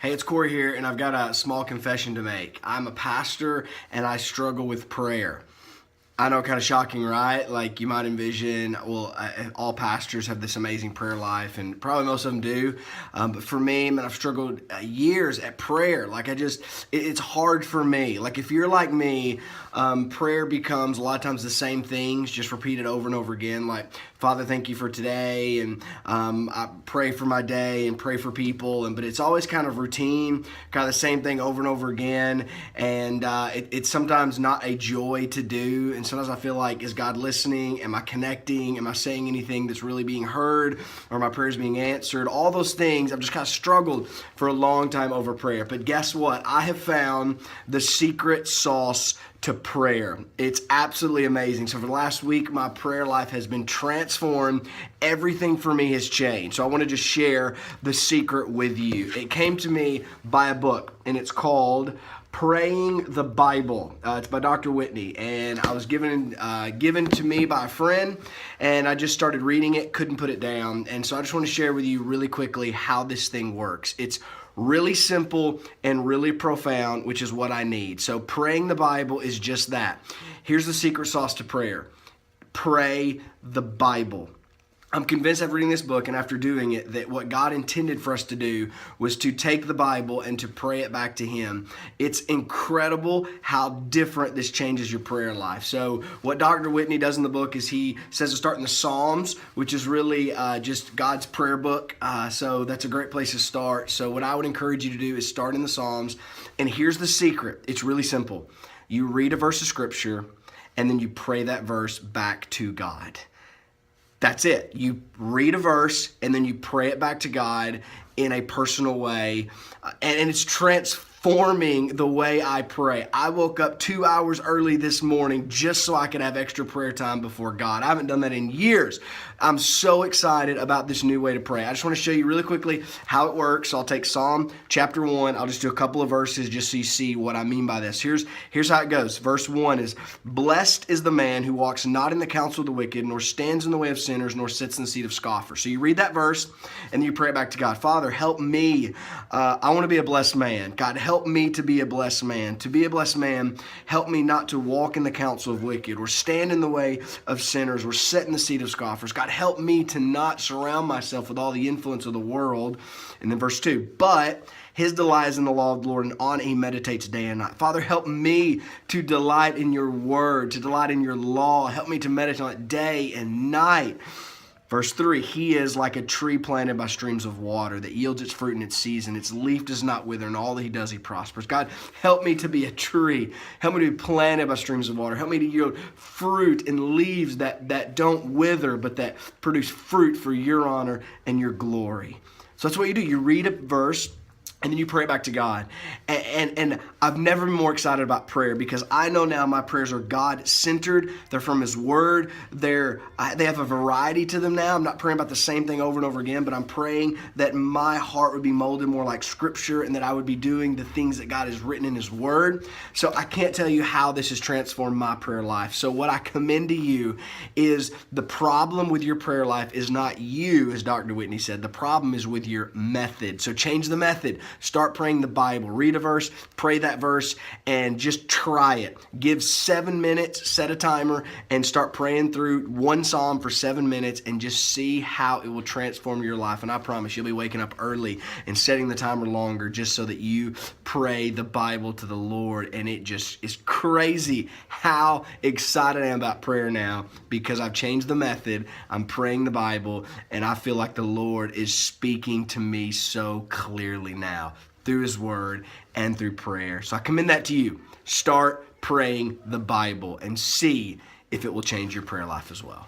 Hey, it's Corey here, and I've got a small confession to make. I'm a pastor, and I struggle with prayer. I know, kind of shocking, right? Like you might envision, all pastors have this amazing prayer life, and probably most of them do. But for me, man, I've struggled years at prayer. It's hard for me. Like if you're like me, prayer becomes a lot of times the same things, just repeated over and over again. Like, Father, thank you for today, and I pray for my day and pray for people, but it's always kind of routine, kind of the same thing over and over again, and it's sometimes not a joy to do, and sometimes I feel like, is God listening? Am I connecting? Am I saying anything that's really being heard? Or my prayers being answered? All those things, I've just kind of struggled for a long time over prayer. But guess what? I have found the secret sauce to prayer. It's absolutely amazing. So for the last week, my prayer life has been transformed. Everything for me has changed. So I want to just share the secret with you. It came to me by a book, and it's called Praying the Bible. It's by Dr. Whitney, and I was given to me by a friend, and I just started reading it, couldn't put it down. And so I just want to share with you really quickly how this thing works. It's really simple and really profound, which is what I need. So praying the Bible is just that. Here's the secret sauce to prayer. Pray the Bible. I'm convinced after reading this book and after doing it that what God intended for us to do was to take the Bible and to pray it back to Him. It's incredible how different this changes your prayer life. So what Dr. Whitney does in the book is he says to start in the Psalms, which is really just God's prayer book. So that's a great place to start. So what I would encourage you to do is start in the Psalms. And here's the secret. It's really simple. You read a verse of Scripture and then you pray that verse back to God. That's it. You read a verse and then you pray it back to God in a personal way. And it's transforming the way I pray. I woke up 2 hours early this morning just so I could have extra prayer time before God. I haven't done that in years. I'm so excited about this new way to pray. I just want to show you really quickly how it works. So I'll take Psalm chapter 1. I'll just do a couple of verses just so you see what I mean by this. Here's how it goes. Verse 1 is, "Blessed is the man who walks not in the counsel of the wicked, nor stands in the way of sinners, nor sits in the seat of scoffers." So you read that verse and then you pray it back to God. Father, help me. I want to be a blessed man. God, help me to be a blessed man. To be a blessed man, help me not to walk in the counsel of wicked, or stand in the way of sinners, or sit in the seat of scoffers. God, help me to not surround myself with all the influence of the world. And then verse 2, "But his delight is in the law of the Lord, and on it he meditates day and night." Father, help me to delight in your word, to delight in your law. Help me to meditate on it day and night. Verse 3, "He is like a tree planted by streams of water that yields its fruit in its season. Its leaf does not wither, and all that he does, he prospers." God, help me to be a tree. Help me to be planted by streams of water. Help me to yield fruit and leaves that don't wither, but that produce fruit for your honor and your glory. So that's what you do. You read a verse, and then you pray it back to God. And I've never been more excited about prayer, because I know now my prayers are God-centered. They're from His Word. They have a variety to them now. I'm not praying about the same thing over and over again, but I'm praying that my heart would be molded more like Scripture, and that I would be doing the things that God has written in His Word. So I can't tell you how this has transformed my prayer life. So what I commend to you is, the problem with your prayer life is not you, as Dr. Whitney said. The problem is with your method. So change the method. Start praying the Bible. Read a verse, pray that verse, and just try it. Give 7 minutes, set a timer, and start praying through one psalm for 7 minutes, and just see how it will transform your life. And I promise you'll be waking up early and setting the timer longer just so that you pray the Bible to the Lord. And it just is crazy how excited I am about prayer now, because I've changed the method. I'm praying the Bible, and I feel like the Lord is speaking to me so clearly now, through His Word and through prayer. So I commend that to you. Start praying the Bible and see if it will change your prayer life as well.